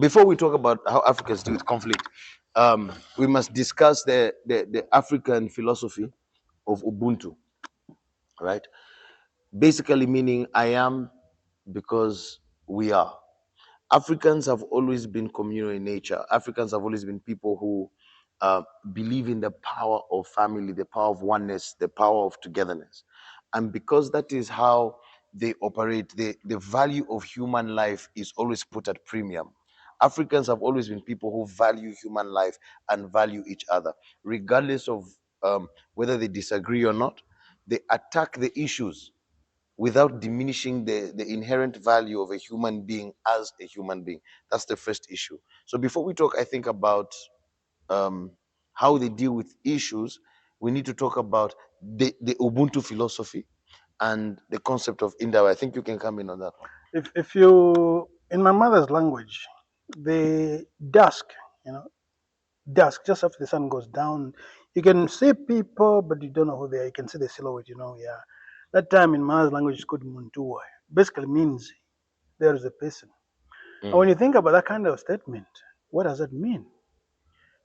before we talk about how Africans deal with conflict, we must discuss the African philosophy of Ubuntu, right? Basically meaning I am because we are. Africans have always been communal in nature. Africans have always been people who believe in the power of family, the power of oneness, the power of togetherness. And because that is how they operate, the value of human life is always put at premium. Africans have always been people who value human life and value each other, regardless of whether they disagree or not. They attack the issues without diminishing the inherent value of a human being as a human being. That's the first issue. So before we talk, I think, about um, how they deal with issues, we need to talk about the Ubuntu philosophy and the concept of Indaba. I think you can come in on that. If you, in my mother's language, the dusk, you know, dusk, just after the sun goes down, you can see people, but you don't know who they are. You can see the silhouette, yeah. That time in my mother's language is called Muntua. Basically means there is a person. And when Mm. you think about that kind of statement, what does that mean?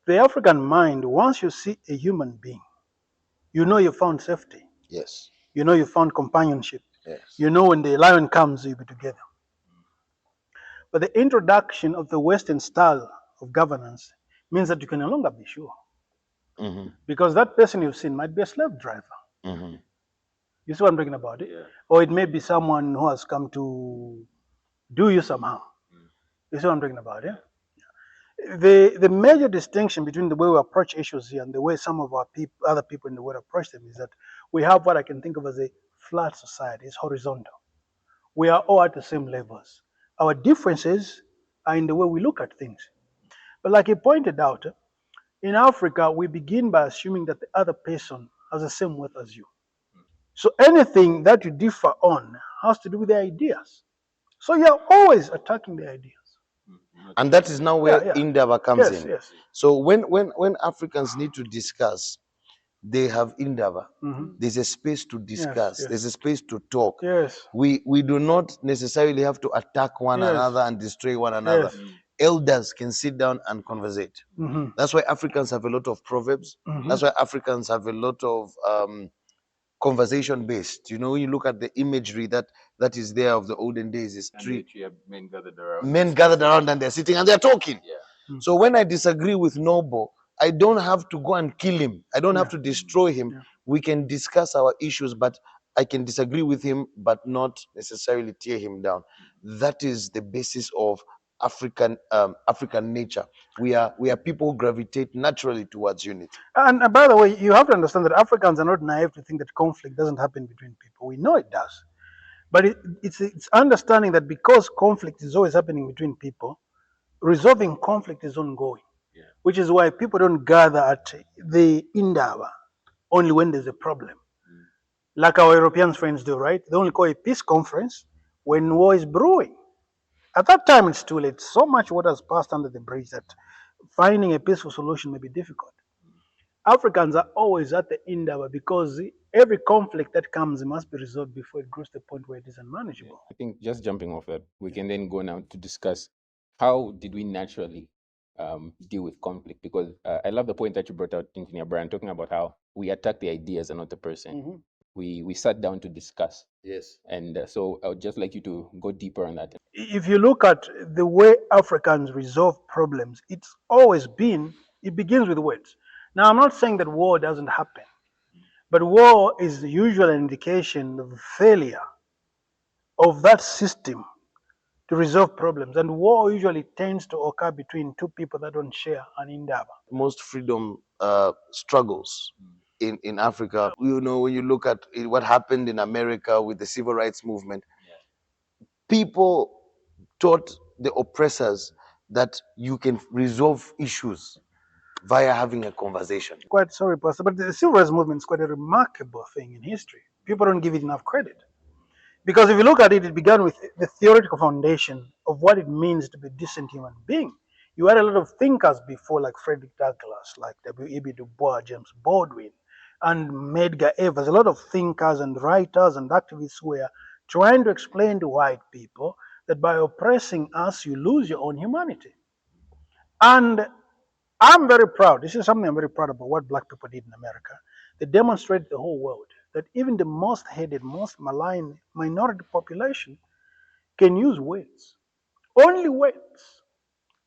The African mind, once you see a human being, you know you found safety. Yes. You know you found companionship. Yes. You know when the lion comes, you'll be together. But the introduction of the Western style of governance means that you can no longer be sure. Mm-hmm. Because that person you've seen might be a slave driver. Mm-hmm. You see what I'm talking about? Yeah. Or it may be someone who has come to do you somehow. You see what I'm talking about? Yeah. The major distinction between the way we approach issues here and the way some of our other people in the world approach them is that we have what I can think of as a flat society. It's horizontal. We are all at the same levels. Our differences are in the way we look at things. But like you pointed out, in Africa, we begin by assuming that the other person has the same worth as you. So anything that you differ on has to do with the ideas. So you're always attacking the ideas. And that is now where Yeah, yeah. Indaba comes Yes, in. yes. So when Africans need to discuss, they have Indaba. Mhm. There's a space to Yes, discuss. yes. There's a space to talk. Yes, We do not necessarily have to attack one yes, another and destroy one another. yes. Elders can sit down and conversate. Mhm. That's why Africans have a lot of proverbs. Mhm. That's why Africans have a lot of conversation based. When you look at the imagery that is there of the olden days, is three men gathered around and they're sitting and they're talking. Mm. So when I disagree with Noble, I don't have to go and kill him. I don't have Yeah. to destroy him. Yeah. We can discuss our issues, but I can disagree with him, but not necessarily tear him down. That is the basis of African nature. We are people who gravitate naturally towards unity. And by the way, you have to understand that Africans are not naive to think that conflict doesn't happen between people. We know it does. But it's understanding that because conflict is always happening between people, resolving conflict is ongoing. Which is why people don't gather at the Indaba only when there's a problem. Like our European friends do, right? They only call a peace conference when war is brewing. At that time, it's too late. So much water has passed under the bridge that finding a peaceful solution may be difficult. Africans are always at the Indaba because every conflict that comes must be resolved before it grows to the point where it is unmanageable. I think just jumping off that, we can then go now to discuss how did we naturally deal with conflict? Because I love the point that you brought out, Engineer Brian, talking about how we attack the ideas and not the person. Mhm. We sat down to discuss. Yes. And so I would just like you to go deeper on that. If you look at the way Africans resolve problems, it begins with words. Now, I'm not saying that war doesn't happen, but war is the usual indication of failure of that system to resolve problems. And war usually tends to occur between two people that don't share an Indaba. Most freedom struggles in Africa. When you look at what happened in America with the civil rights movement, people taught the oppressors that you can resolve issues via having a conversation. Quite sorry, Pastor, but the civil rights movement is quite a remarkable thing in history. People don't give it enough credit. Because if you look at it, it began with the theoretical foundation of what it means to be a decent human being. You had a lot of thinkers before, like Frederick Douglass, like W.E.B. Du Bois, James Baldwin, and Medgar Evers. A lot of thinkers and writers and activists were trying to explain to white people that by oppressing us, you lose your own humanity. And I'm very proud. This is something I'm very proud about what black people did in America. They demonstrated the whole world that even the most hated, most maligned minority population can use words, only words,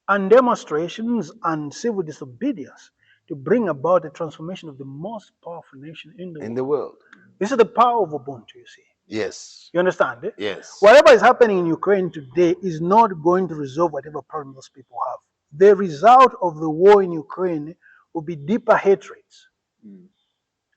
and demonstrations and civil disobedience to bring about the transformation of the most powerful nation in the In world. the world. This is the power of Ubuntu, you see. Yes. You understand it? Yes. Whatever is happening in Ukraine today is not going to resolve whatever problem those people have. The result of the war in Ukraine will be deeper hatreds.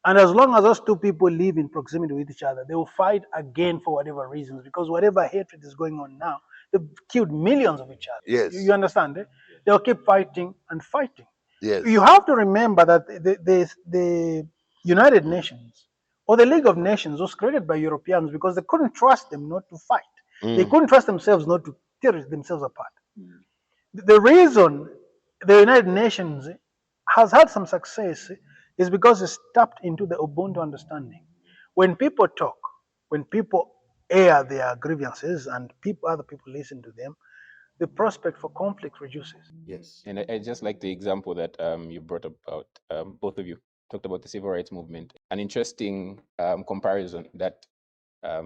And as long as those two people live in proximity with each other, they will fight again for whatever reasons, because whatever hatred is going on now, they've killed millions of each other. Yes. You understand it? They'll keep fighting and fighting. Yes. You have to remember that the United Nations or the League of Nations was created by Europeans because they couldn't trust them not to fight. They couldn't trust themselves not to tear themselves apart. The reason the United Nations has had some success is because it's tapped into the Ubuntu understanding. When people talk, when people air their grievances and other people listen to them, the prospect for conflict reduces. Yes. And I just like the example that you brought about, both of you talked about the civil rights movement. An interesting comparison that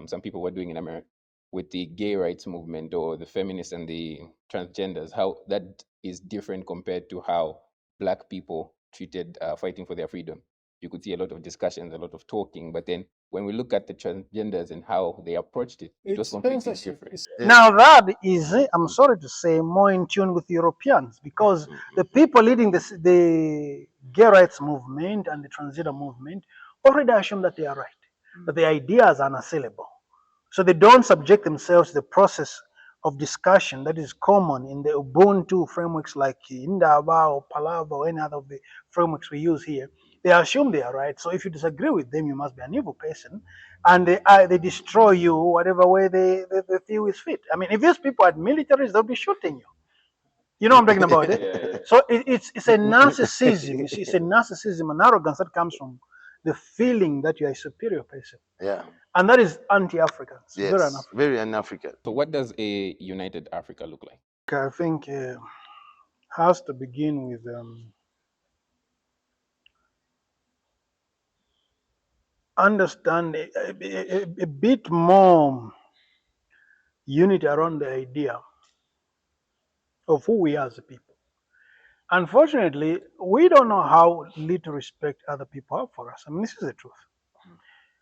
some people were doing in America with the gay rights movement or the feminists and the transgenders, how that is different compared to how Black people treated fighting for their freedom. You could see a lot of discussions, a lot of talking, but then when we look at the transgenders and how they approached it, it was completely different. Now that is, I'm sorry to say, more in tune with Europeans, because the people leading the gay rights movement and the transgender movement already assume that they are right, that the ideas are unassailable. So they don't subject themselves to the process of discussion that is common in the Ubuntu frameworks like Indaba or Palava or any other of the frameworks we use here. They assume they are right. So if you disagree with them, you must be an evil person. And they destroy you whatever way they feel is fit. I mean, if these people had militaries, they'll be shooting you. You know what I'm talking about, eh? Yeah. So it's a narcissism. You see, it's a narcissism and arrogance that comes from the feeling that you're a superior person. Yeah. And that is anti-African. It's very Yes. un-African. Very un-African. So what does a united Africa look like? I think has to begin with understand a bit more unity around the idea of who we are as a people. Unfortunately, we don't know how little respect other people have for us. I mean, this is the truth.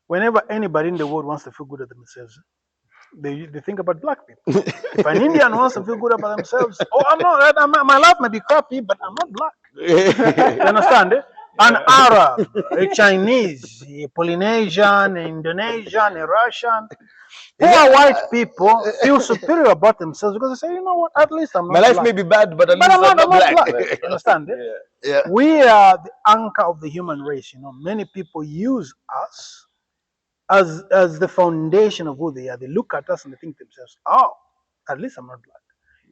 Whenever anybody in the world wants to feel good about themselves, they think about black people. If an Indian wants to feel good about themselves, oh, my life may be crappy, but I'm not black. You understand? Eh? An Arab, a Chinese, a Polynesian, an Indonesian, a Russian, who are white people feel superior about themselves because they say, you know what, at least I'm not My life black. may be bad, but at But least I'm not black. black. You understand? Eh? Yeah. We are the anchor of the human race. You know, many people use us as the foundation of who they are. They look at us and they think to themselves, oh, at least I'm not black.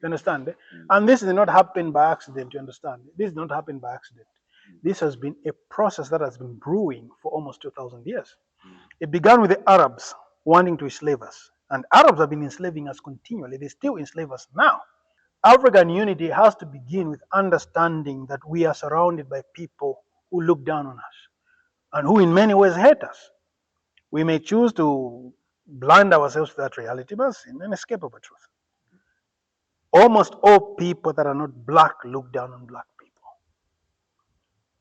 You understand? Eh? And this did not happen by accident. You understand? This did not happen by accident. This has been a process that has been brewing for almost 2,000 years. It began with the Arabs wanting to enslave us. And Arabs have been enslaving us continually. They still enslave us now. African unity has to begin with understanding that we are surrounded by people who look down on us and who in many ways hate us. We may choose to blind ourselves to that reality, but it's an inescapable truth. Almost all people that are not black look down on black people.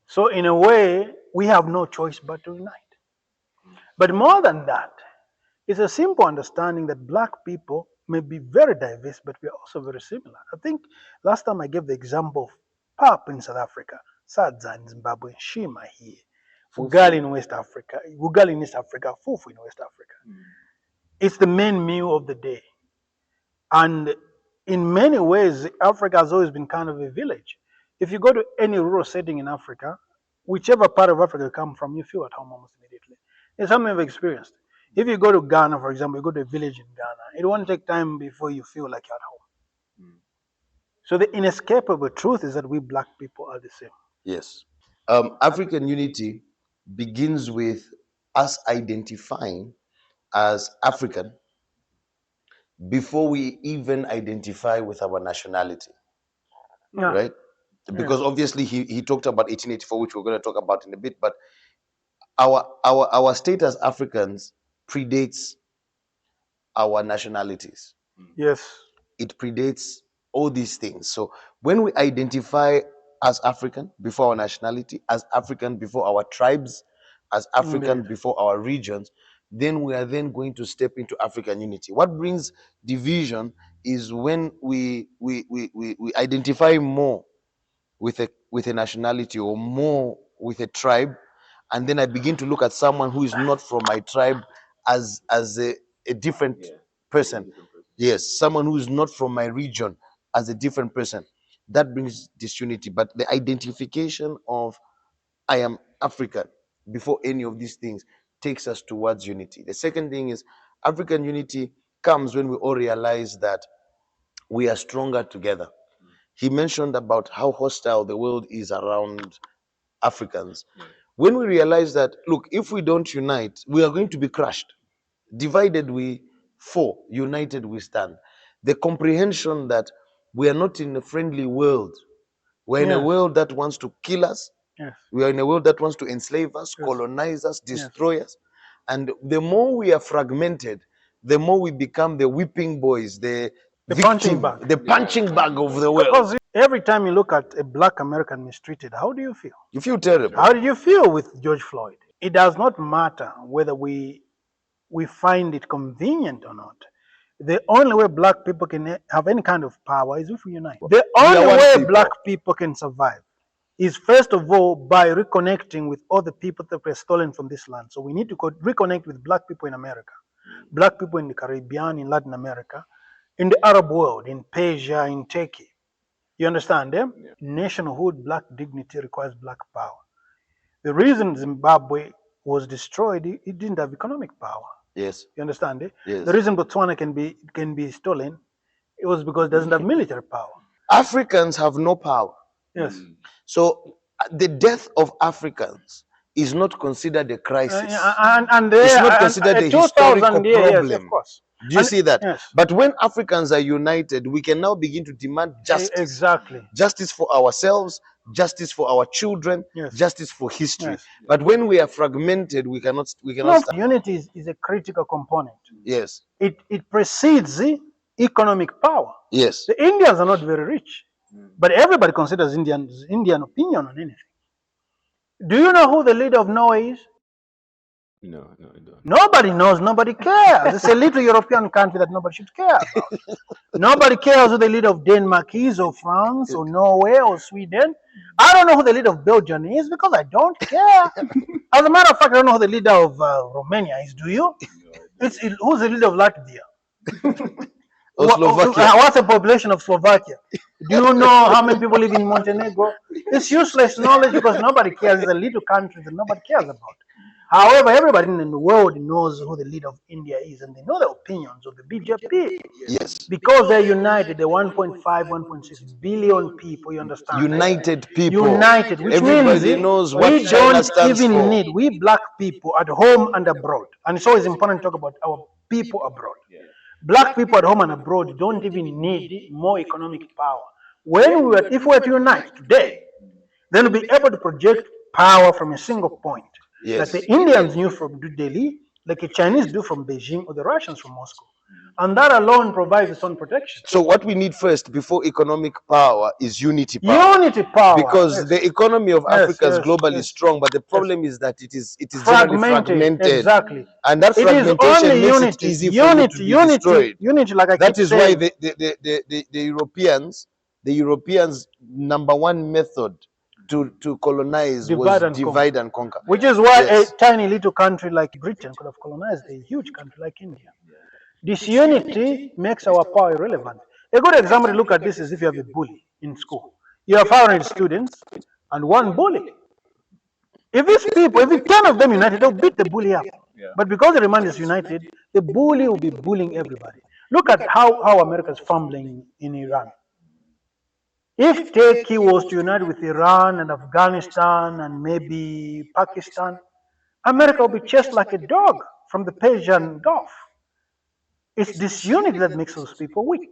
So in a way, we have no choice but to unite. But more than that, it's a simple understanding that black people may be very diverse, but we are also very similar. I think last time I gave the example of pap in South Africa, sadza in Zimbabwe, shima here, ugali in West Africa, ugali in East Africa, fufu in West Africa. It's the main meal of the day. And in many ways, Africa has always been kind of a village. If you go to any rural setting in Africa, whichever part of Africa you come from, you feel at home almost immediately. It's something I've experienced. If you go to Ghana, for example, you go to a village in Ghana, it won't take time before you feel like you're at home. So the inescapable truth is that we black people are the same. Yes. African unity begins with us identifying as African before we even identify with our nationality. Yeah. Right? because Yes. obviously he talked about 1884, which we're going to talk about in a bit. But our state as Africans predates our nationalities. Yes. It predates all these things. So when we identify as African before our nationality, as African before our tribes, as African Indeed. before our regions, then we are then going to step into African unity. What brings division is when we identify more with a nationality or more with a tribe, and then I begin to look at someone who is not from my tribe as a different person. Yes, someone who is not from my region as a different person. That brings disunity. But the identification of I am African before any of these things takes us towards unity. The second thing is African unity comes when we all realize that we are stronger together. He mentioned about how hostile the world is around Africans. When we realize that, look, if we don't unite, we are going to be crushed. Divided we fall, united we stand. The comprehension that we are not in a friendly world. We're in a Yes. world that wants to kill us. Yes. We are in a world that wants to enslave us, Yes. colonize us, Yes. destroy us. And the more we are fragmented, the more we become the whipping boys, the punching victim, bag. the punching bag of the world. Because every time you look at a black American mistreated, how do you feel? You feel terrible. How did you feel with George Floyd? It does not matter whether we find it convenient or not. The only way black people can have any kind of power is if we unite. The We are only one way people. black people can survive is first of all by reconnecting with all the people that were stolen from this land. So we need to reconnect with black people in America, black people in the Caribbean, in Latin America, in the Arab world, in Persia, in Turkey. You understand them? Yeah. Nationhood, black dignity requires black power. The reason Zimbabwe was destroyed, it didn't have economic power. Yes. You understand it? Yes. The reason Botswana can be stolen, it was because it doesn't have military power. Africans have no power. Yes. So the death of Africans is not considered a crisis. And It's not considered a historical yes, of problem. course. Do you see that? Yes. But when Africans are united, we can now begin to demand justice. Exactly. Justice for ourselves, justice for our children, Yes. justice for history. Yes. But when we are fragmented, we cannot stand. Unity is a critical component. Yes. It precedes the economic power. Yes. The Indians are not very rich, but everybody considers Indian opinion on anything. Do you know who the leader of Norway is? No, I don't. Nobody knows, nobody cares. It's a little European country that nobody should care about. Nobody cares who the leader of Denmark is, or France, or Norway, or Sweden. I don't know who the leader of Belgium is because I don't care. As a matter of fact, I don't know who the leader of Romania is. Do you? Who's the leader of Latvia? Or Slovakia. What's the population of Slovakia? Do you know how many people live in Montenegro? It's useless knowledge because nobody cares. It's a little country that nobody cares about. However, everybody in the world knows who the leader of India is, and they know the opinions of the BJP. Yes. Because they're united, the 1.5, 1.6 billion people, you understand? United people. United, which Everybody means knows what we China don't stands even for. need, we black people at home and abroad. And it's always important to talk about our people abroad. Black people at home and abroad don't even need more economic power. If we were to unite today, then we'll be able to project power from a single point. Yes. Like the Indians knew from Delhi, like the Chinese do from Beijing, or the Russians from Moscow. And that alone provides its own protection. So what we need first before economic power is unity power. Unity power. Because yes. the economy of Yes, Africa is yes, globally yes. strong, but the problem is that it is generally fragmented. Exactly. And that It is fragmentation only makes unity. it easy for you to be destroyed. Unity, like I That keep is why saying. the Europeans' number one method to colonize was divide and conquer. Which is why Yes. a tiny little country like Britain could have colonized a huge country like India. Disunity makes our power irrelevant. A good example to look at this is if you have a bully in school. You have 500 students and one bully. If 10 of them united, they'll beat the bully up. But because the remand is united, the bully will be bullying everybody. Look at how America is fumbling in Iran. If Turkey was to unite with Iran and Afghanistan and maybe Pakistan, America will be chased like a dog from the Persian Gulf. It's this unity that makes those people weak.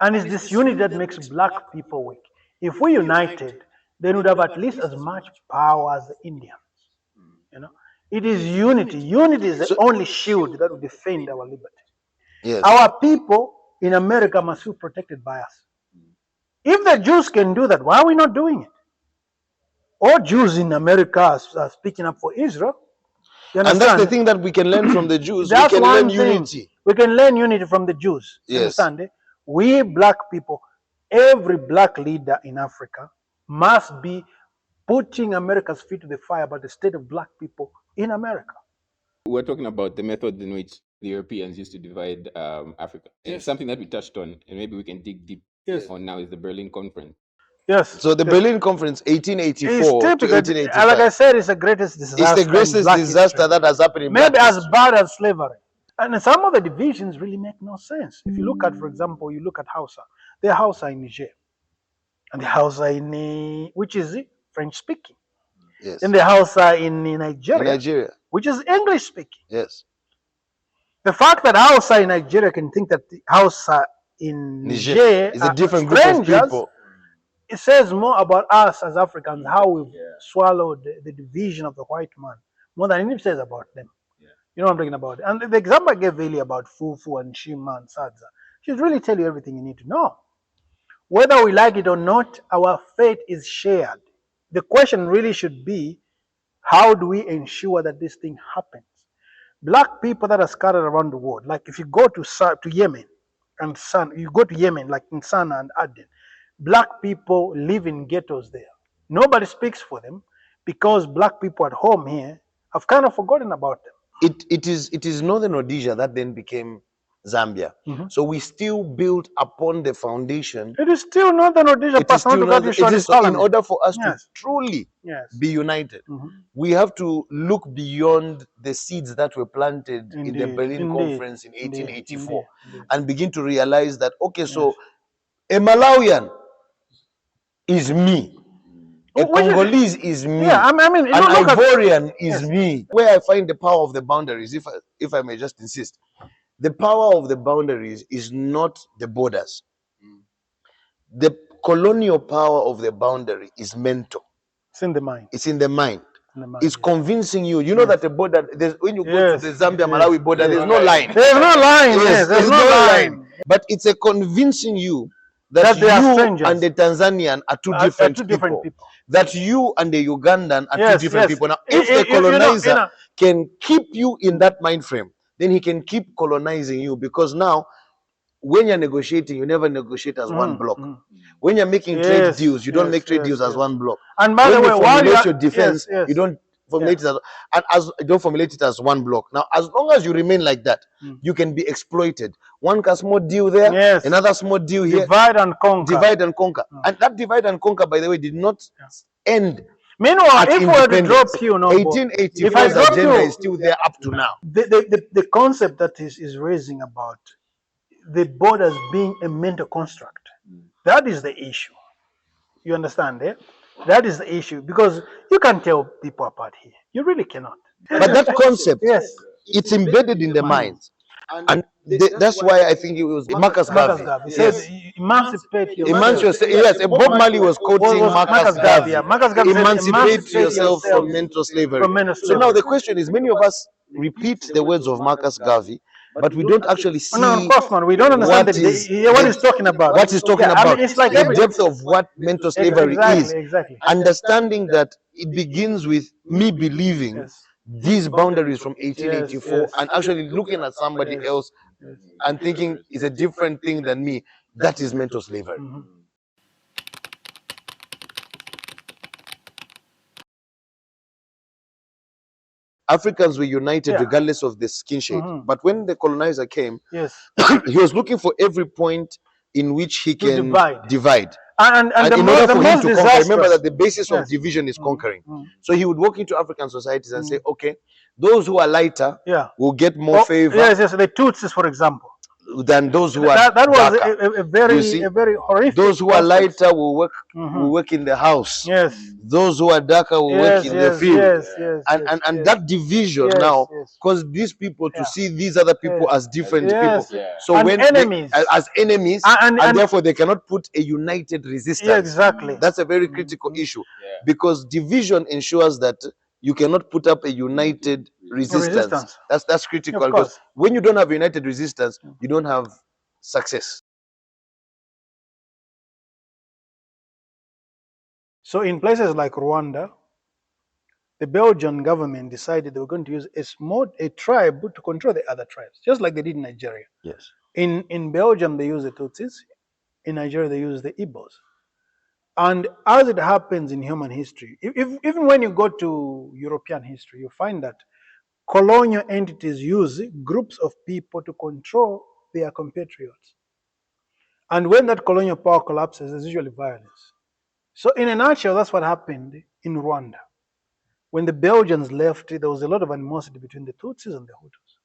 And it's this unity that makes black people weak. If we united, then we'd have at least as much power as the Indians. You know, it is unity. Unity is the only shield that will defend our liberty. Yes. Our people in America must feel protected by us. If the Jews can do that, why are we not doing it? All Jews in America are speaking up for Israel. You And that's the thing that we can learn from the Jews. That's we can one learn thing. unity. We can learn unity from the Jews. You Yes. understand? We black people, every black leader in Africa must be putting America's feet to the fire about the state of black people in America. We're talking about the method in which the Europeans used to divide Africa. Yes. Something that we touched on, and maybe we can dig deep Yes. on now, is the Berlin Conference. Yes. So the Berlin Conference, 1884 It's to typical. 1885. Like I said, it's the greatest disaster. It's the in greatest black disaster history. that has happened in Maybe black as history. bad as slavery. And some of the divisions really make no sense. If you look at, for example, you look at Hausa. The Hausa in Niger. And the Hausa in, which is French speaking. Yes. And the Hausa in Nigeria, In Nigeria. which is English speaking. Yes. The fact that Hausa in Nigeria can think that the Hausa in Niger is a are different group of strangers, people. it says more about us as Africans, how we've swallowed the division of the white man, more than it says about them. You know what I'm talking about? And the example I gave earlier about Fufu and Shima and Sadza should really tell you everything you need to know. Whether we like it or not, our fate is shared. The question really should be, how do we ensure that this thing happens? Black people that are scattered around the world, like if you go to Yemen and you go to Yemen, like in Sana and Aden, black people live in ghettos there. Nobody speaks for them because black people at home here have kind of forgotten about them. It is Northern Rhodesia that then became Zambia. So we still built upon the foundation. It is still Northern Rhodesia. It is still Northern, it is, so in order for us to truly be united, we have to look beyond the seeds that were planted in the Berlin Conference in 1884 and begin to realize that, okay, so a Malawian is me. A Congolese is me. Yeah, I mean, an Ivorian is me. Where I find the power of the boundaries, if I may just insist, the power of the boundaries is not the borders. The colonial power of the boundary is mental. It's in the mind. It's in the mind. It's convincing you. You know that the border, when you go to the Zambia-Malawi border, there's no line. There's no line. Yes, there's no line. But it's a convincing you that they are you strangers. and the Tanzanian are two different people. That you and the Ugandan are two different people. Now, if the colonizer can keep you in that mind frame, then he can keep colonizing you, because now, when you're negotiating, you never negotiate as one block. When you're making trade deals, you don't make trade deals as one block. And by the way, while you formulate your defense, you don't formulate it as one block. Now, as long as you remain like that, you can be exploited. One small deal there, another small deal here. Divide and conquer. Divide and conquer. And that divide and conquer, by the way, did not end. Meanwhile, if we were to drop you, 1884's agenda is still there up to now. The concept that is raising about the borders being a mental construct, that is the issue. You understand, eh? That is the issue, because you can't tell people apart here. You really cannot. But that concept, it's embedded in the minds. And that's why I think it was Marcus Garvey. He said, emancipate yourself. Yes, Bob Marley was quoting Marcus Garvey. Marcus Garvey said, emancipate yourself from mental slavery. So now the question is, many of us repeat the words of Marcus Garvey, but we don't actually see. No, of course, man. We don't understand what he's talking about. What he's talking about. I mean, it's like the depth of what mental slavery is. Exactly. Understanding that it begins with me believing these boundaries from 1884 and actually looking at somebody else and thinking it's a different thing than me. That is mental slavery. Africans were united regardless of the skin shade. But when the colonizer came, he was looking for every point in which he can divide. And in order for him to conquer, remember that the basis of division is conquering. So he would walk into African societies and say, okay, those who are lighter will get more favor. The Tutsis, for example. than those who are That was darker. You see, a very horrific those who are process. lighter will work in the house. Yes. Those who are darker will work Yes, in the yes, field. yes, yes, And yes, that division yes, now yes, cause these people to yeah, see these other people yes, as different people. yes, So and when enemies, they as enemies, and and therefore they cannot put a united resistance. yeah, exactly. That's a very critical issue, because division ensures that you cannot put up a united resistance. Resistance. That's Of critical, because course. when you don't have united resistance, you don't have success. So in places like Rwanda, the Belgian government decided they were going to use a tribe to control the other tribes, just like they did in Nigeria. Yes. In Belgium, they use the Tutsis. In Nigeria, they use the Igbos. And as it happens in human history, even when you go to European history, you find that colonial entities use groups of people to control their compatriots. And when that colonial power collapses, there's usually violence. So, in a nutshell, that's what happened in Rwanda. When the Belgians left, there was a lot of animosity between the Tutsis and the Hutus.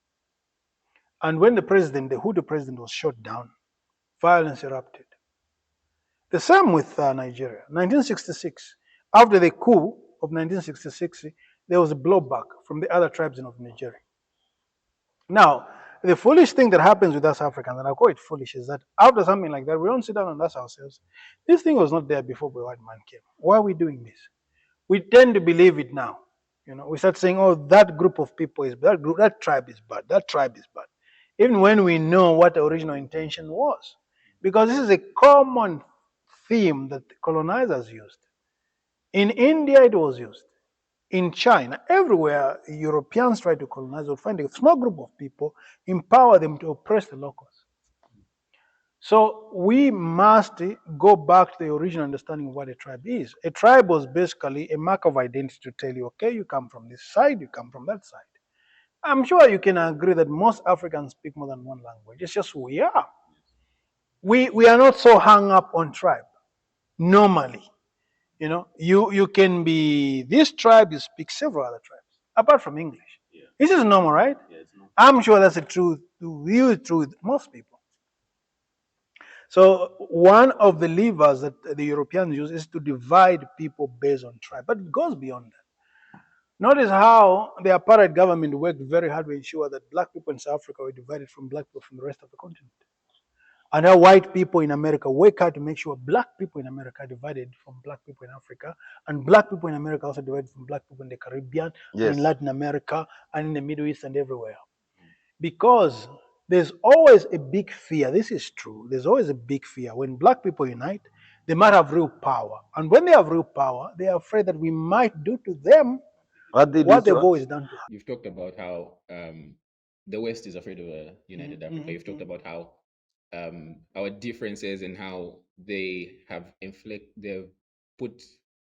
And when the Hutu president, was shot down, violence erupted. The same with Nigeria. 1966, after the coup of 1966, there was a blowback from the other tribes of Nigeria. Now, the foolish thing that happens with us Africans, and I call it foolish, is that after something like that, we don't sit down and ask ourselves, this thing was not there before the white man came. Why are we doing this? We tend to believe it now. We start saying, oh, that group of people is bad, that tribe is bad, that tribe is bad. Even when we know what the original intention was. Because this is a common theme that the colonizers used. In India, it was used. In China, everywhere Europeans try to colonize, will find a small group of people, empower them to oppress the locals. So we must go back to the original understanding of what a tribe is. A tribe was basically a mark of identity to tell you, okay, you come from this side, you come from that side. I'm sure you can agree that most Africans speak more than one language. It's just who we are. We are not so hung up on tribe normally. You can be this tribe, you speak several other tribes, apart from English. This is normal, right? I'm sure that's the truth with most people. So one of the levers that the Europeans use is to divide people based on tribe, but it goes beyond that. Notice how the apartheid government worked very hard to ensure that black people in South Africa were divided from black people from the rest of the continent. And how white people in America work hard to make sure black people in America are divided from black people in Africa, and black people in America also divided from black people in the Caribbean, and in Latin America, and in the Middle East, and everywhere. Because there's always a big fear. This is true. There's always a big fear. When black people unite, they might have real power. And when they have real power, they are afraid that we might do to them what they've always done to us. You've talked about how the West is afraid of a united Africa. You've talked about how our differences and how they've put,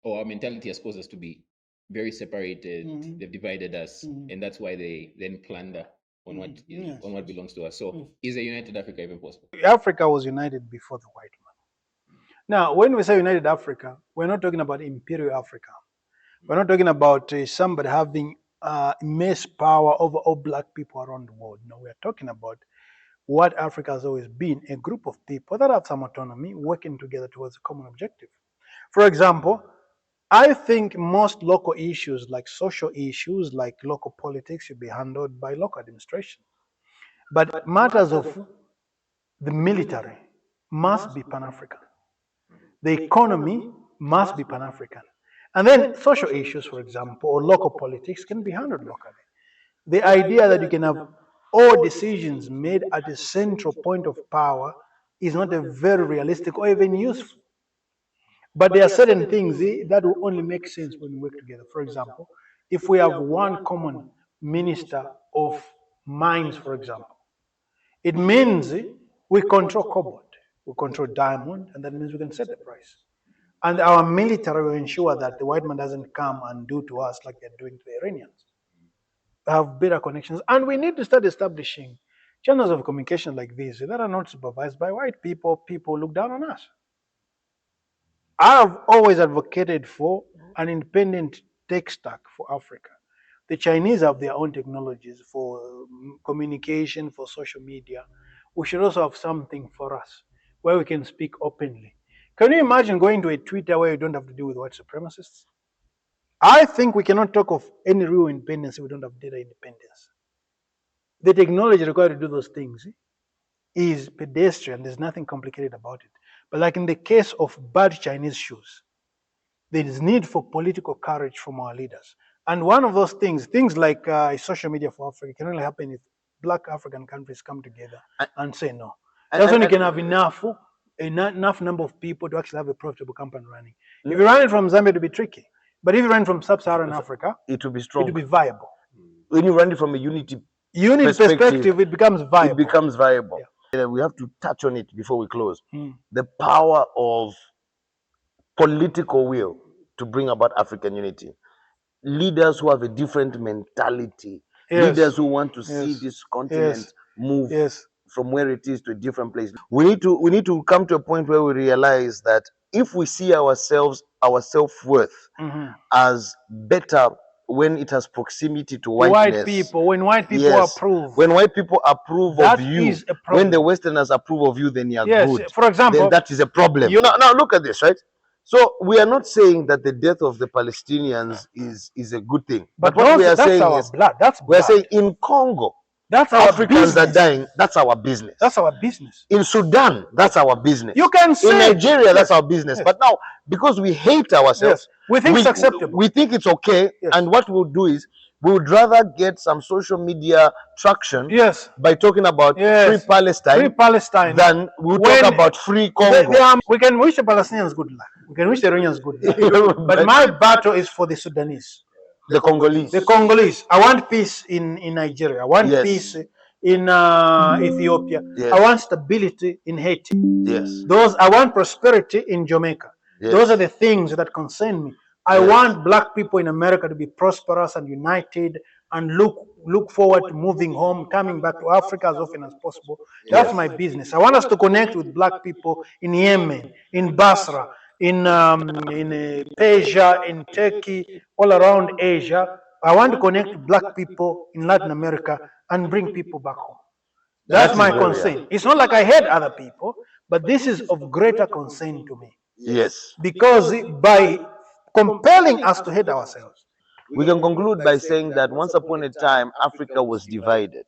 or our mentality has caused us to be very separated. They've divided us, and that's why they then plunder on what belongs to us. So, is a united Africa even possible? Africa was united before the white man. Now, when we say united Africa, we're not talking about imperial Africa. We're not talking about somebody having immense power over all black people around the world. No, we're talking about what Africa has always been, a group of people that have some autonomy working together towards a common objective. For example, I think most local issues, like social issues, like local politics, should be handled by local administration. But matters of the military must be Pan-African. The economy must be Pan-African. And then social issues, for example, or local politics can be handled locally. The idea that you can have all decisions made at a central point of power is not a very realistic or even useful. But there are certain things that will only make sense when we work together. For example, if we have one common minister of mines, for example, it means we control cobalt, we control diamond, and that means we can set the price. And our military will ensure that the white man doesn't come and do to us like they're doing to the Iranians. We have better connections. And we need to start establishing channels of communication like this that are not supervised by white people. People look down on us. I've always advocated for an independent tech stack for Africa. The Chinese have their own technologies for communication, for social media. we should also have something for us where we can speak openly. Can you imagine going to a Twitter where you don't have to deal with white supremacists? I think we cannot talk of any real independence if we don't have data independence. The technology required to do those things is pedestrian. There's nothing complicated about it. But like in the case of bad Chinese shoes, there is need for political courage from our leaders. And one of those things like social media for Africa, can only happen if Black African countries come together and say no. That's when you can have enough number of people to actually have a profitable company running. If you run it from Zambia, it will be tricky. But if you run from Sub-Saharan Africa, it will be strong. it will be viable. When you run it from a unity perspective, it becomes viable. It becomes viable. Yeah. We have to touch on it before we close. The power of political will to bring about African unity. Leaders who have a different mentality. Yes. Leaders who want to see this continent move from where it is to a different place. We need to come to a point where we realize that if we see ourselves, our self-worth as better when it has proximity to whiteness. White people, when white people approve. When white people approve of you, when the Westerners approve of you, then you're good. For example, then that is a problem. Now look at this, right? So we are not saying that the death of the Palestinians is a good thing. But what we are saying is we're saying in Congo, that's our Africans are dying. That's our business. That's our business. In Sudan, that's our business. You can say in Nigeria, that's our business. But now, because we hate ourselves, we think it's acceptable. We think it's okay. And what we'll do is we would rather get some social media traction by talking about free Palestine than we'll talk about free Congo. We can wish the Palestinians good luck. We can wish the Iranians good luck. But my battle is for the Sudanese. The Congolese. The Congolese. I want peace in Nigeria. I want peace in Ethiopia. I want stability in Haiti. I want prosperity in Jamaica. Those are the things that concern me. I want Black people in America to be prosperous and united and look forward to moving home, coming back to Africa as often as possible. That's my business. I want us to connect with Black people in Yemen, in Basra, in Persia, in Turkey, all around Asia. I want to connect Black people in Latin America and bring people back home. That's my concern. It's not like I hate other people, but this is of greater concern to me. Yes. Because by compelling us to hate ourselves, we can conclude by saying that once upon a time, Africa was divided.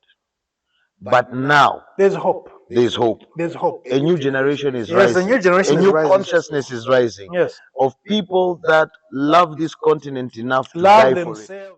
But now, there's hope. There's hope. There's hope. A new generation is rising. A new generation is rising. Consciousness is rising. Yes. Of people that love this continent enough to love die themselves. for it.